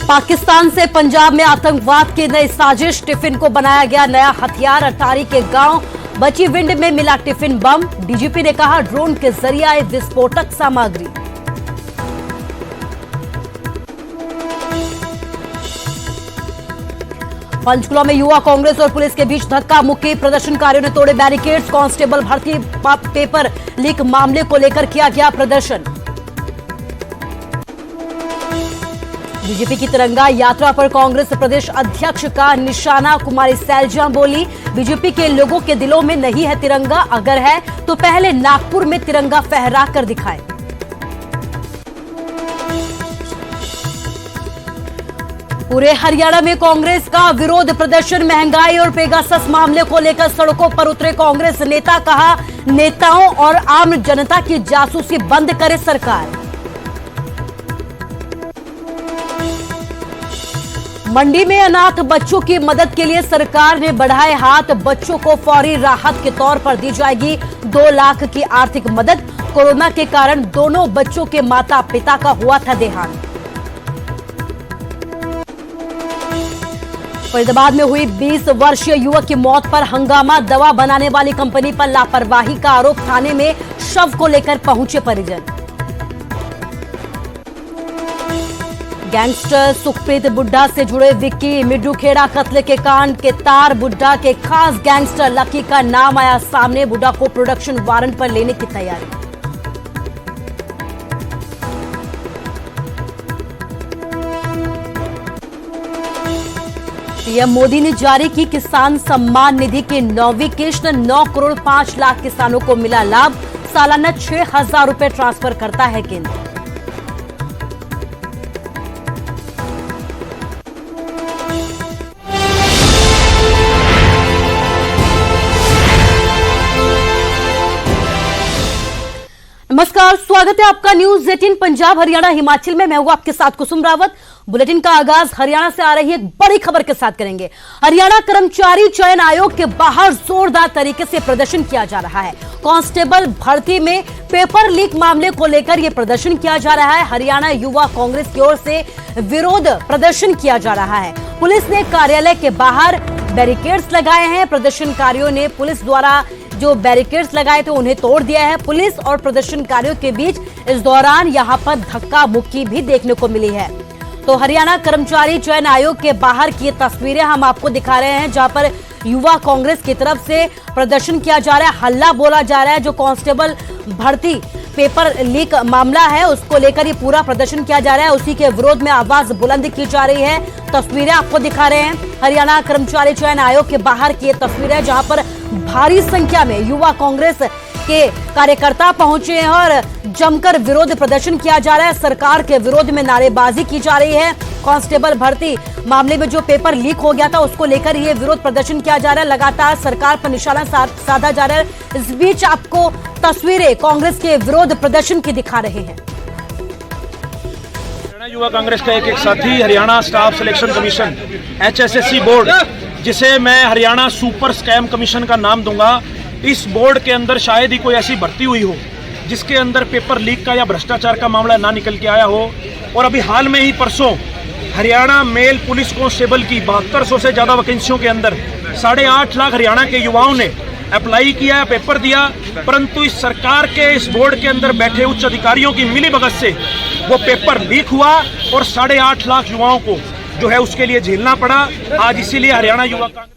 पाकिस्तान से पंजाब में आतंकवाद की नई साजिश, टिफिन को बनाया गया नया हथियार। अटारी के गांव बचीविंड में मिला टिफिन बम। डीजीपी ने कहा ड्रोन के जरिए आई विस्फोटक सामग्री। पंचकुला में युवा कांग्रेस और पुलिस के बीच धक्का मुक्की, प्रदर्शनकारियों ने तोड़े बैरिकेड्स। कांस्टेबल भर्ती पेपर लीक मामले को लेकर किया गया प्रदर्शन। बीजेपी की तिरंगा यात्रा पर कांग्रेस प्रदेश अध्यक्ष का निशाना। कुमारी सैलजा बोली, बीजेपी के लोगों के दिलों में नहीं है तिरंगा, अगर है तो पहले नागपुर में तिरंगा फहरा कर दिखाएं। पूरे हरियाणा में कांग्रेस का विरोध प्रदर्शन। महंगाई और पेगासस मामले को लेकर सड़कों पर उतरे कांग्रेस नेता। कहा नेताओं और आम जनता की जासूसी बंद करे सरकार। मंडी में अनाथ बच्चों की मदद के लिए सरकार ने बढ़ाए हाथ। बच्चों को फौरी राहत के तौर पर दी जाएगी 2 लाख की आर्थिक मदद। कोरोना के कारण दोनों बच्चों के माता पिता का हुआ था देहांत। फरीदाबाद में हुई 20 वर्षीय युवक की मौत पर हंगामा। दवा बनाने वाली कंपनी पर लापरवाही का आरोप। थाने में शव को लेकर पहुंचे परिजन। गैंगस्टर सुखप्रीत बुड्ढा से जुड़े विक्की मिड्डूखेड़ा कत्ल के कांड के तार बुड्ढा के खास गैंगस्टर लकी का नाम आया सामने। बुड्ढा को प्रोडक्शन वारंट पर लेने की तैयारी। पीएम मोदी ने जारी की किसान सम्मान निधि की 9वीं किश्त। 9 करोड़ 5 लाख किसानों को मिला लाभ। सालाना 6,000 रुपए ट्रांसफर करता है केंद्र। नमस्कार, स्वागत है आपका न्यूज 18 पंजाब हरियाणा हिमाचल में। मैं हूं आपके साथ कुसुम रावत। बुलेटिन का आगाज हरियाणा से आ रही एक बड़ी खबर के साथ करेंगे। हरियाणा कर्मचारी चयन आयोग के बाहर जोरदार तरीके से प्रदर्शन किया जा रहा है। कांस्टेबल भर्ती में पेपर लीक मामले को लेकर यह प्रदर्शन किया जा रहा है। हरियाणा युवा कांग्रेस की ओर से विरोध प्रदर्शन किया जा रहा है। पुलिस ने कार्यालय के बाहर बैरिकेड्स लगाए हैं। प्रदर्शनकारियों ने पुलिस द्वारा जो बैरिकेड्स लगाए थे उन्हें तोड़ दिया है। पुलिस और प्रदर्शनकारियों के बीच इस दौरान यहां पर धक्का मुक्की भी देखने को मिली है। तो हरियाणा कर्मचारी चयन आयोग के बाहर की तस्वीरें हम आपको दिखा रहे हैं, जहां पर युवा कांग्रेस की तरफ से प्रदर्शन किया जा रहा है, हल्ला बोला जा रहा है। जो कांस्टेबल भर्ती पेपर लीक मामला है उसको लेकर ये पूरा प्रदर्शन किया जा रहा है, उसी के विरोध में आवाज बुलंद की जा रही है। तस्वीरें आपको दिखा रहे हैं हरियाणा कर्मचारी चयन आयोग के बाहर की ये तस्वीरें, जहां पर भारी संख्या में युवा कांग्रेस के कार्यकर्ता पहुंचे हैं और जमकर विरोध प्रदर्शन किया जा रहा है। सरकार के विरोध में नारेबाजी की जा रही है। कांस्टेबल भर्ती मामले में जो पेपर लीक हो गया था उसको लेकर ये विरोध प्रदर्शन किया जा रहा है। लगातार सरकार पर निशाना साधा जा रहा है। इस बीच आपको तस्वीरें कांग्रेस के विरोध प्रदर्शन की दिखा रहे हैं। युवा कांग्रेस का एक साथी Haryana staff selection commission HSSC board, जिसे मैं हरियाणा सुपर स्कैम कमीशन का नाम दूंगा। इस बोर्ड के अंदर शायद ही कोई ऐसी भर्ती हुई हो जिसके अंदर पेपर लीक का या भ्रष्टाचार का मामला ना निकल के आया हो। और अभी हाल में ही परसों हरियाणा मेल पुलिस कांस्टेबल की 7200 से ज्यादा वैकेंसियों के अंदर 8.5 लाख हरियाणा के युवाओं ने अप्लाई किया, पेपर दिया, परंतु इस सरकार के इस बोर्ड के अंदर बैठे उच्च अधिकारियों की मिलीभगत से वो पेपर लीक हुआ और 8.5 लाख युवाओं को जो है उसके लिए झेलना पड़ा। आज इसीलिए हरियाणा युवा कांग्रेस।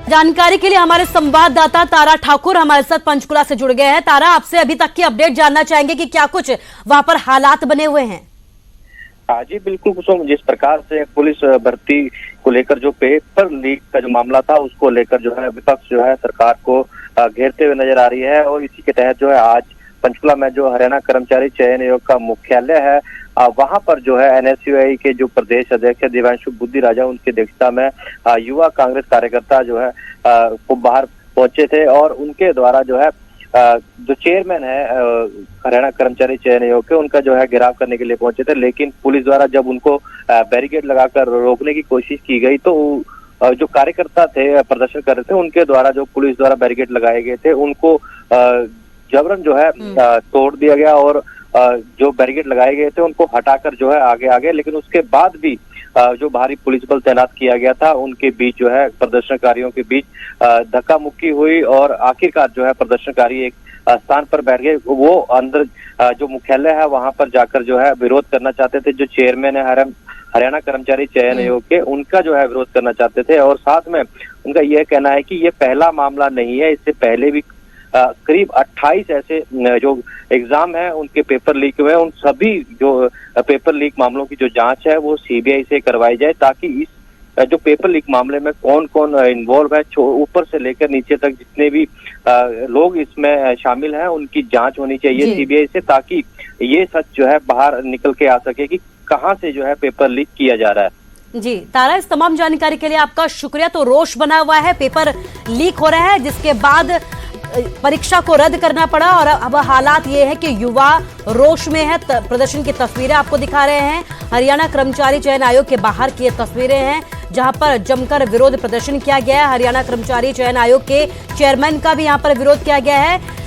जानकारी के लिए हमारे संवाददाता तारा ठाकुर हमारे साथ पंचकुला से जुड़ गए हैं। तारा, आपसे अभी तक की अपडेट जानना चाहेंगे कि क्या कुछ वहां पर हालात बने हुए हैं। जी बिल्कुल कुसुम, जिस प्रकार से पुलिस भर्ती को लेकर जो पेपर लीक का जो मामला था उसको लेकर जो है विपक्ष जो है सरकार को घेरते हुए नजर आ रही है। और इसी के तहत जो है आज पंचकुला में जो हरियाणा कर्मचारी चयन आयोग का मुख्यालय है वहां पर जो है NSUI के जो प्रदेश अध्यक्ष दिव्यांशु बुद्धि राजा उनकी अध्यक्षता में युवा कांग्रेस कार्यकर्ता जो है को बाहर पहुंचे थे और उनके द्वारा जो है जो चेयरमैन है हरियाणा कर्मचारी चयन आयोग के, उनका जो है घेराव करने के लिए पहुंचे थे। लेकिन पुलिस द्वारा जब उनको बैरिकेड लगाकर रोकने की कोशिश की गई तो जो कार्यकर्ता थे प्रदर्शन कर रहे थे उनके द्वारा जो पुलिस द्वारा बैरिकेड लगाए गए थे उनको जबरन जो है तोड़ दिया गया और जो बैरिकेड लगाए गए थे उनको हटाकर जो है आगे आ गए, लेकिन उसके बाद भी जो भारी पुलिस बल तैनात किया गया था उनके बीच जो है प्रदर्शनकारियों के बीच धक्का मुक्की हुई और आखिरकार जो है प्रदर्शनकारी एक स्थान पर बैठ गए। वो अंदर जो मुख्यालय है वहां पर जाकर जो है विरोध करना चाहते थे। जो चेयरमैन है हरियाणा कर्मचारी चयन आयोग के, उनका जो है विरोध करना चाहते थे और साथ में उनका यह कहना है कि ये पहला मामला नहीं है, इससे पहले भी करीब 28 ऐसे जो एग्जाम है उनके पेपर लीक हुए। उन सभी जो पेपर लीक मामलों की जो जांच है वो सीबीआई से करवाई जाए, ताकि इस जो पेपर लीक मामले में कौन कौन इन्वॉल्व है, ऊपर से लेकर नीचे तक जितने भी लोग इसमें शामिल हैं उनकी जांच होनी चाहिए सीबीआई से, ताकि ये सच जो है बाहर निकल के आ सके कि कहां से जो है पेपर लीक किया जा रहा है। जी तारा, इस तमाम जानकारी के लिए आपका शुक्रिया। तो रोष बना हुआ है, पेपर लीक हो रहा है, जिसके बाद परीक्षा को रद्द करना पड़ा और अब हालात ये है कि युवा रोष में है। प्रदर्शन की तस्वीरें आपको दिखा रहे हैं, हरियाणा कर्मचारी चयन आयोग के बाहर की ये तस्वीरें हैं जहां पर जमकर विरोध प्रदर्शन किया गया है। हरियाणा कर्मचारी चयन आयोग के चेयरमैन का भी यहां पर विरोध किया गया है।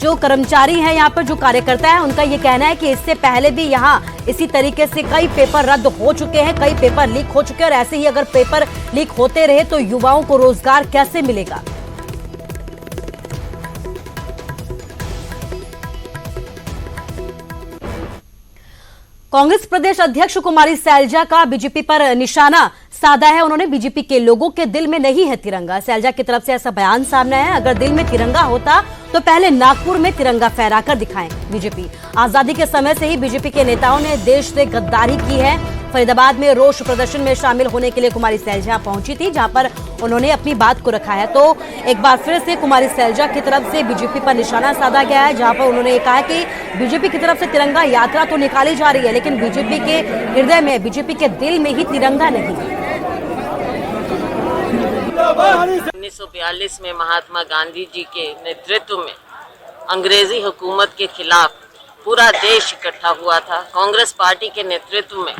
जो कर्मचारी हैं यहाँ पर, जो कार्यकर्ता है, उनका ये कहना है कि इससे पहले भी यहाँ इसी तरीके से कई पेपर रद्द हो चुके हैं, कई पेपर लीक हो चुके हैं और ऐसे ही अगर पेपर लीक होते रहे तो युवाओं को रोजगार कैसे मिलेगा। कांग्रेस प्रदेश अध्यक्ष कुमारी सैलजा का बीजेपी पर निशाना साधा है। उन्होंने बीजेपी के लोगों के दिल में नहीं है तिरंगा। सैलजा की तरफ से ऐसा बयान सामने है, अगर दिल में तिरंगा होता तो पहले नागपुर में तिरंगा फहराकर दिखाएं। बीजेपी आजादी के समय से ही बीजेपी के नेताओं ने देश से गद्दारी की है। फरीदाबाद में रोष प्रदर्शन में शामिल होने के लिए कुमारी सैलजा पहुंची थी, जहां पर उन्होंने अपनी बात को रखा है। तो एक बार फिर से कुमारी सैलजा की तरफ से बीजेपी पर निशाना साधा गया है, जहां पर उन्होंने कहा कि बीजेपी की तरफ से तिरंगा यात्रा तो निकाली जा रही है, लेकिन बीजेपी के हृदय में, बीजेपी के दिल में ही तिरंगा नहीं। 1942 में महात्मा गांधी जी के नेतृत्व में अंग्रेजी हुकूमत के खिलाफ पूरा देश इकट्ठा हुआ था। कांग्रेस पार्टी के नेतृत्व में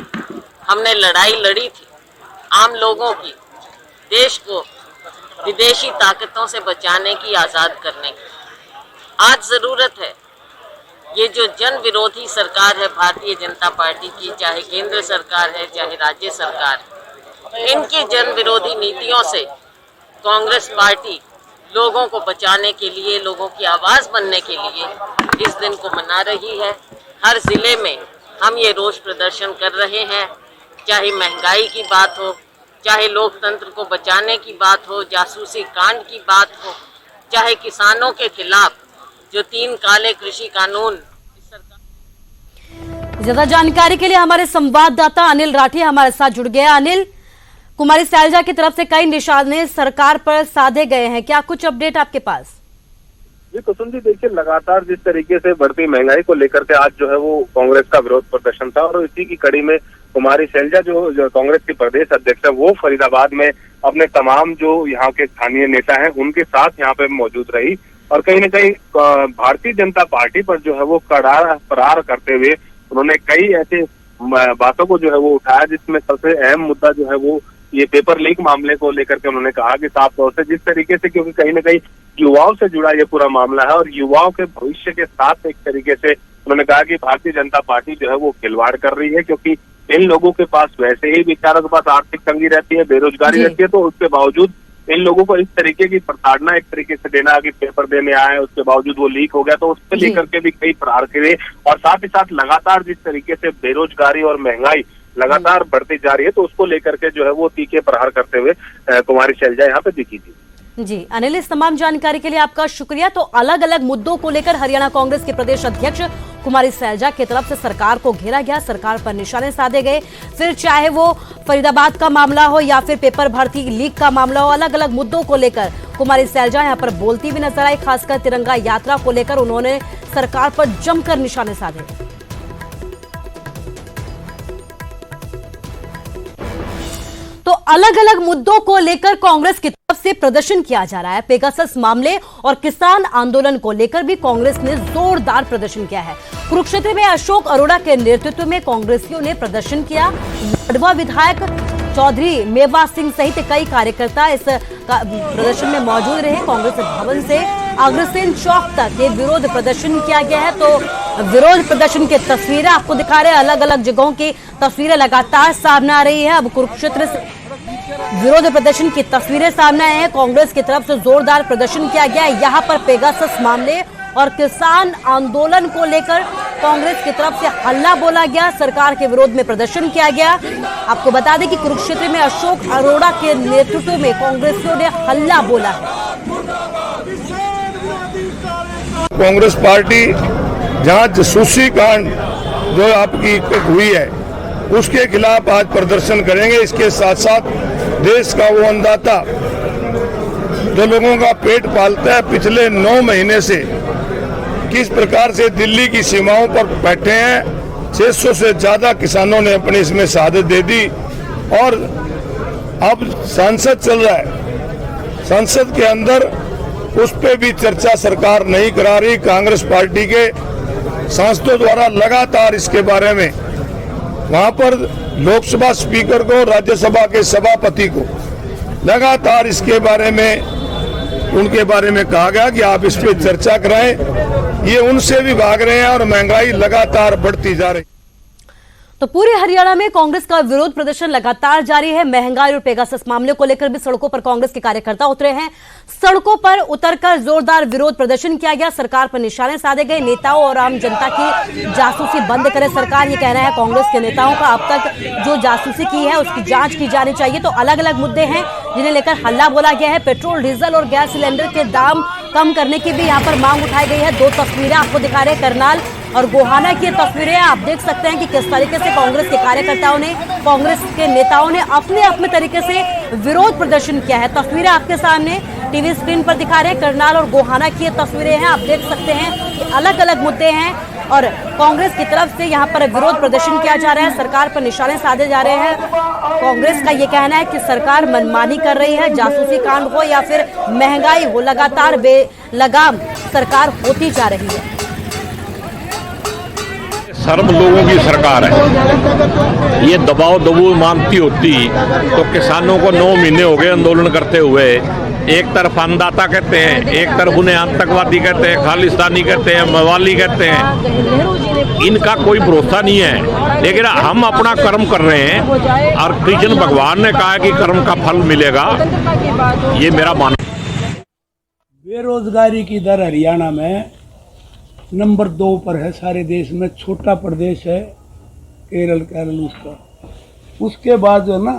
हमने लड़ाई लड़ी थी आम लोगों की, देश को विदेशी ताकतों से बचाने की, आज़ाद करने की। आज ज़रूरत है ये जो जन विरोधी सरकार है भारतीय जनता पार्टी की, चाहे केंद्र सरकार है चाहे राज्य सरकार है, इनकी जन विरोधी नीतियों से कांग्रेस पार्टी लोगों को बचाने के लिए, लोगों की आवाज़ बनने के लिए इस दिन को मना रही है। हर ज़िले में हम ये रोष प्रदर्शन कर रहे हैं, चाहे महंगाई की बात हो, चाहे लोकतंत्र को बचाने की बात हो, जासूसी कांड की बात हो, चाहे किसानों के खिलाफ जो 3 काले कृषि कानून। ज्यादा जानकारी के लिए हमारे संवाददाता अनिल राठी हमारे साथ जुड़ गए। अनिल, कुमारी सैलजा की तरफ से कई निशाने सरकार पर साधे गए हैं, क्या कुछ अपडेट आपके पास? जी कुसुम जी, देखिए लगातार जिस तरीके से बढ़ती महंगाई को लेकर के आज जो है वो कांग्रेस का विरोध प्रदर्शन था और इसी की कड़ी में कुमारी सैलजा जो कांग्रेस की प्रदेश अध्यक्ष है वो फरीदाबाद में अपने तमाम जो यहाँ के स्थानीय नेता हैं उनके साथ यहाँ पे मौजूद रही और कहीं न कहीं भारतीय जनता पार्टी पर जो है वो कड़ा प्रहार करते हुए उन्होंने कई ऐसे बातों को जो है वो उठाया, जिसमें सबसे अहम मुद्दा जो है वो ये पेपर लीक मामले को लेकर के उन्होंने कहा कि साफ तौर से जिस तरीके से, क्योंकि कहीं न कहीं युवाओं से जुड़ा ये पूरा मामला है और युवाओं के भविष्य के साथ एक तरीके से उन्होंने कहा कि भारतीय जनता पार्टी जो है वो खिलवाड़ कर रही है, क्योंकि इन लोगों के पास वैसे ही बेचारों के पास आर्थिक तंगी रहती है, बेरोजगारी रहती है, तो उसके बावजूद इन लोगों को इस तरीके की प्रताड़ना एक तरीके से देना कि पेपर देने आए, उसके बावजूद वो लीक हो गया, तो उसको लेकर के भी कई प्रहार किए और साथ ही साथ लगातार जिस तरीके से बेरोजगारी और महंगाई लगातार बढ़ती जा रही है, तो उसको लेकर के जो है वो तीखे प्रहार करते हुए कुमारी सैलजा यहाँ पे दिखी थी। जी अनिल, इस तमाम जानकारी के लिए आपका शुक्रिया। तो अलग अलग मुद्दों को लेकर हरियाणा कांग्रेस के प्रदेश अध्यक्ष कुमारी सैलजा की तरफ से सरकार को घेरा गया, सरकार पर निशाने साधे गए, फिर चाहे वो फरीदाबाद का मामला हो या फिर पेपर भर्ती लीक का मामला हो, अलग अलग मुद्दों को लेकर कुमारी सैलजा यहाँ पर बोलती भी नजर आई। खासकर तिरंगा यात्रा को लेकर उन्होंने सरकार पर जमकर निशाने साधे। तो अलग अलग मुद्दों को लेकर कांग्रेस की तरफ से प्रदर्शन किया जा रहा है। पेगासस मामले और किसान आंदोलन को लेकर भी कांग्रेस ने जोरदार प्रदर्शन किया है। कुरुक्षेत्र में अशोक अरोड़ा के नेतृत्व में कांग्रेसियों ने प्रदर्शन किया। लाडवा विधायक चौधरी मेवा सिंह सहित कई कार्यकर्ता इस प्रदर्शन में मौजूद रहे। कांग्रेस भवन से अग्रसेन चौक तक ये विरोध प्रदर्शन किया गया है। तो विरोध प्रदर्शन की तस्वीरें आपको दिखा रहे हैं, अलग अलग जगहों की तस्वीरें लगातार सामने आ रही है। अब कुरुक्षेत्र से विरोध प्रदर्शन की तस्वीरें सामने आई हैं। कांग्रेस की तरफ से जोरदार प्रदर्शन किया गया है। यहाँ पर पेगासस मामले और किसान आंदोलन को लेकर कांग्रेस की तरफ से हल्ला बोला गया, सरकार के विरोध में प्रदर्शन किया गया। आपको बता दें कि कुरुक्षेत्र में अशोक अरोड़ा के नेतृत्व में कांग्रेसियों ने हल्ला बोला है। कांग्रेस पार्टी जहां जासूसी कांड जो आपकी हुई है उसके खिलाफ आज प्रदर्शन करेंगे। इसके साथ साथ देश का वो अन्नदाता जो लोगों का पेट पालता है, पिछले 9 महीने से किस प्रकार से दिल्ली की सीमाओं पर बैठे हैं। 600 से ज्यादा किसानों ने अपनी इसमें शहादत दे दी और अब संसद चल रहा है, संसद के अंदर उस पर भी चर्चा सरकार नहीं करा रही। कांग्रेस पार्टी के सांसदों द्वारा लगातार इसके बारे में वहां पर लोकसभा स्पीकर को, राज्यसभा के सभापति को लगातार इसके बारे में उनके बारे में कहा गया कि आप इस पर चर्चा कराएं। ये उनसे भी भाग रहे हैं और महंगाई लगातार बढ़ती जा रही। तो पूरे हरियाणा में कांग्रेस का विरोध प्रदर्शन लगातार जारी है। महंगाई और पेगासस मामले को लेकर भी सड़कों पर कांग्रेस के कार्यकर्ता उतरे हैं। सड़कों पर उतरकर जोरदार विरोध प्रदर्शन किया गया, सरकार पर निशाने साधे गए। नेताओं और आम जनता की जासूसी बंद करे सरकार, ये कहना है कांग्रेस के नेताओं का। अब तक जो जासूसी की है उसकी जांच की जानी चाहिए। तो अलग अलग मुद्दे हैं जिन्हें लेकर हल्ला बोला गया है। पेट्रोल, डीजल और गैस सिलेंडर के दाम कम करने की भी यहाँ पर मांग उठाई गई है। 2 तस्वीरें आपको दिखा रहे हैं, करनाल और गोहाना की तस्वीरें। आप देख सकते हैं कि किस तरीके से कांग्रेस के कार्यकर्ताओं ने, कांग्रेस के नेताओं ने अपने अपने तरीके से विरोध प्रदर्शन किया है। तस्वीरें आपके सामने टीवी स्क्रीन पर दिखा रहे हैं, करनाल और गोहाना की तस्वीरें हैं। आप देख सकते हैं कि अलग अलग मुद्दे हैं और कांग्रेस की तरफ से यहाँ पर विरोध प्रदर्शन किया जा रहा है, सरकार पर निशाने साधे जा रहे हैं। कांग्रेस का ये कहना है कि सरकार मनमानी कर रही है, जासूसी कांड हो या फिर महंगाई हो, लगातार बेलगाम सरकार होती जा रही है। सर्व लोगों की सरकार है, ये दबाव दबू मानती होती तो किसानों को 9 महीने हो गए आंदोलन करते हुए। एक तरफ अन्नदाता कहते हैं, एक तरफ उन्हें आतंकवादी कहते हैं, खालिस्तानी कहते हैं, मवाली कहते हैं। इनका कोई भरोसा नहीं है, लेकिन हम अपना कर्म कर रहे हैं और कृष्ण भगवान ने कहा कि कर्म का फल मिलेगा, ये मेरा मानना। बेरोजगारी की दर हरियाणा में नंबर 2 पर है सारे देश में। छोटा प्रदेश है केरल उसका। उसके बाद जो ना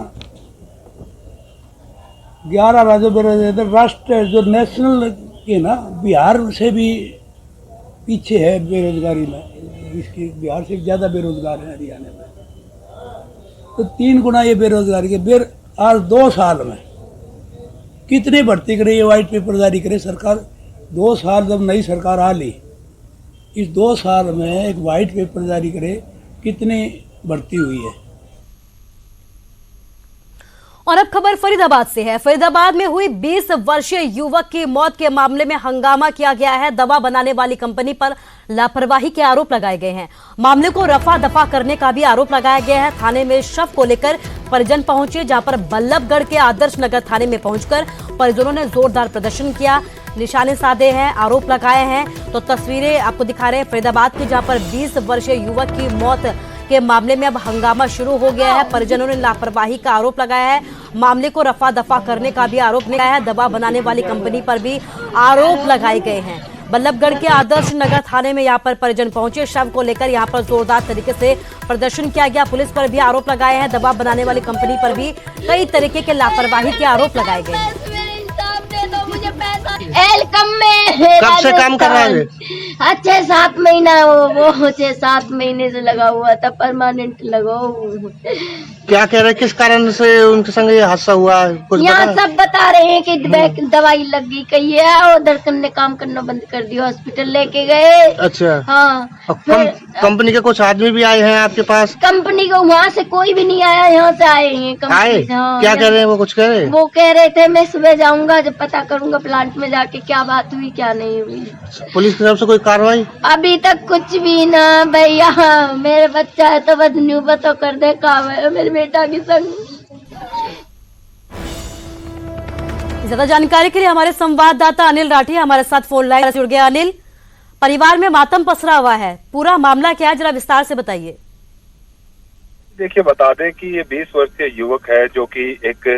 11 राज्यों में राष्ट्र जो नेशनल के ना बिहार से भी पीछे है बेरोजगारी में। इसकी बिहार से ज़्यादा बेरोजगार है हरियाणा में। तो 3 गुना ये बेरोजगारी के आज 2 साल में कितनी भर्ती करे, ये वाइट पेपर जारी करे सरकार। 2 साल जब नई सरकार आ ली, इस 2 साल में एक वाइट पेपर जारी करे, कितनी भर्ती हुई है। और अब खबर फरीदाबाद से है। फरीदाबाद में हुई 20 वर्षीय युवक की मौत के मामले में हंगामा किया गया है। दवा बनाने वाली कंपनी पर लापरवाही के आरोप लगाए गए हैं। मामले को रफा दफा करने का भी आरोप लगाया गया है। थाने में शव को लेकर परिजन पहुंचे, जहां पर बल्लभगढ़ के आदर्श नगर थाने में पहुंचकर परिजनों ने जोरदार प्रदर्शन किया, निशाने साधे हैं, आरोप लगाए हैं। तो तस्वीरें आपको दिखा रहे हैं फरीदाबाद की, जहां पर 20 वर्षीय युवक की मौत के मामले में अब हंगामा शुरू हो गया है। परिजनों ने लापरवाही का आरोप लगाया है, मामले को रफा दफा करने का भी आरोप लगाया है। दवा बनाने वाली कंपनी पर भी आरोप लगाए गए हैं। बल्लभगढ़ के आदर्श नगर थाने में यहाँ पर परिजन पहुंचे, शव को लेकर यहाँ पर जोरदार तरीके से प्रदर्शन किया गया। पुलिस पर भी आरोप लगाए हैं, दवा बनाने वाली कंपनी पर भी कई तरीके के लापरवाही के आरोप लगाए गए हैं। कब से काम कर रहा है? 6-7 महीना वो 6-7 महीने से लगा हुआ था, परमानेंट लगा हुआ। क्या कह रहे, किस कारण से उनके संग ये हादसा हुआ? कुछ यहाँ सब बता रहे हैं कि दवाई लग गई कही है और धड़कन ने काम करना बंद कर दिया, हॉस्पिटल लेके गए। अच्छा हाँ। कंपनी के कुछ आदमी भी आए हैं आपके पास? कंपनी को वहाँ से कोई भी नहीं आया, यहाँ से आए हैं। आए? क्या कह रहे हैं वो? कुछ कह रहे हैं? वो कह रहे थे मैं सुबह जाऊंगा, जब पता करूंगा प्लांट में जाके क्या बात हुई क्या नहीं हुई। पुलिस की तरफ से कोई कार्रवाई अभी तक कुछ भी ना भैया। मेरे बच्चा है तो बस न्यूबा तो कर दे काम है मेरे बेटा की संग। ज्यादा जानकारी के लिए हमारे संवाददाता अनिल राठी हमारे साथ फोन लाइन से जुड़ गया। अनिल, परिवार में मातम पसरा हुआ है, पूरा मामला क्या है, जरा विस्तार से बताइए। देखिए, बता दें कि ये 20 वर्षीय युवक है जो कि एक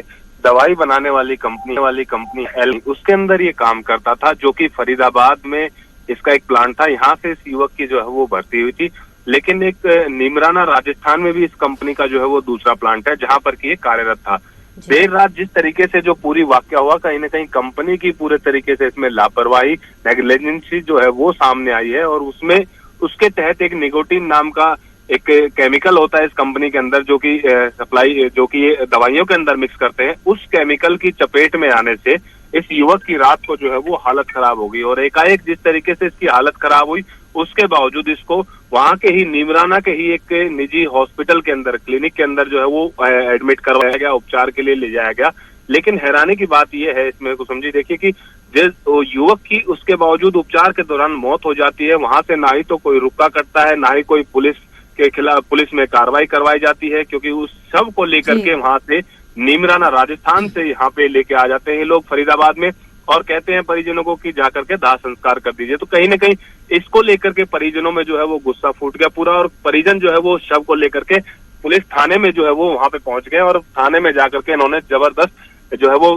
दवाई बनाने वाली कंपनी एल उसके अंदर ये काम करता था, जो कि फरीदाबाद में इसका एक प्लांट था। यहाँ से इस युवक की जो है वो भर्ती हुई थी, लेकिन एक नीमराना राजस्थान में भी इस कंपनी का जो है वो दूसरा प्लांट है जहाँ पर कि ये कार्यरत था। देर रात जिस तरीके से जो पूरी वाकया हुआ, कहीं ना कहीं कंपनी की पूरे तरीके से इसमें लापरवाही, नेग्लिजेंसी जो है वो सामने आई है। और उसमें उसके तहत एक निकोटीन नाम का एक केमिकल होता है इस कंपनी के अंदर, जो कि सप्लाई जो कि दवाइयों के अंदर मिक्स करते हैं। उस केमिकल की चपेट में आने से इस युवक की रात को जो है वो हालत खराब हो गई। और एकाएक जिस तरीके से इसकी हालत खराब हुई, उसके बावजूद इसको वहां के ही नीमराना के ही एक निजी हॉस्पिटल के अंदर, क्लिनिक के अंदर जो है वो एडमिट करवाया गया, उपचार के लिए ले जाया गया। लेकिन हैरानी की बात यह है इसमें को समझिए, देखिए कि जिस युवक की उसके बावजूद उपचार के दौरान मौत हो जाती है, वहां से ना ही तो कोई रुका करता है, ना ही कोई पुलिस के खिलाफ पुलिस में कार्रवाई करवाई जाती है, क्योंकि उस शव को लेकर के वहां से नीमराना राजस्थान से यहाँ पे लेके आ जाते हैं लोग फरीदाबाद में, और कहते हैं परिजनों को कि जाकर के दाह संस्कार कर दीजिए। तो कहीं ना कहीं इसको लेकर के परिजनों में जो है वो गुस्सा फूट गया पूरा, और परिजन जो है वो शव को लेकर के पुलिस थाने में जो है वो वहां पे पहुंच गए, और थाने में जाकर के इन्होंने जबरदस्त जो है वो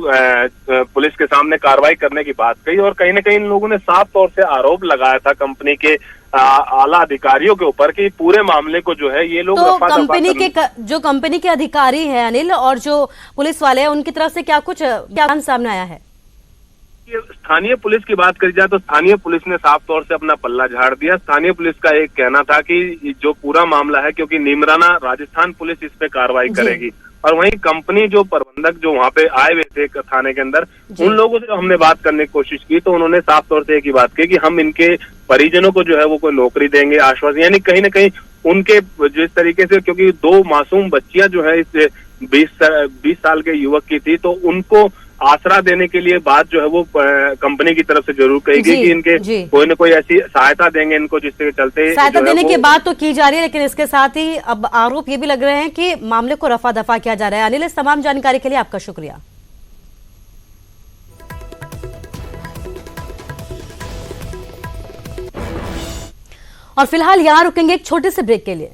पुलिस के सामने कार्रवाई करने की बात कही। और कहीं ना कहीं इन लोगों ने साफ तौर से आरोप लगाया था कंपनी के आला अधिकारियों के ऊपर कि पूरे मामले को जो है ये लोग तो कंपनी के अधिकारी हैं अनिल और जो पुलिस वाले हैं, उनकी तरफ से क्या सामने आया है? स्थानीय पुलिस की बात करी जाए तो स्थानीय पुलिस ने साफ तौर से अपना पल्ला झाड़ दिया। स्थानीय पुलिस का एक कहना था कि जो पूरा मामला है, क्योंकि नीमराना राजस्थान पुलिस इस पे कार्रवाई करेगी, और वहीं कंपनी जो प्रबंधक जो वहाँ पे आए हुए थे थाने के अंदर, उन लोगों से हमने बात करने की कोशिश की तो उन्होंने साफ तौर से एक ही बात कही कि हम इनके परिजनों को जो है वो कोई नौकरी देंगे, आश्वासन, यानी कहीं ना कहीं उनके जिस तरीके से, क्योंकि 2 मासूम बच्चियां जो है इस 20 साल के युवक की थी, तो उनको आसरा देने के लिए बात जो है वो कंपनी की तरफ से जरूर कही गई कि इनके कोई न कोई ऐसी सहायता देंगे इनको, जिसके चलते सहायता देने की बात तो की जा रही है, लेकिन इसके साथ ही अब आरोप ये भी लग रहे हैं कि मामले को रफा दफा किया जा रहा है। अनिल, इस तमाम जानकारी के लिए आपका शुक्रिया। और फिलहाल यहां रुकेंगे एक छोटे से ब्रेक के लिए।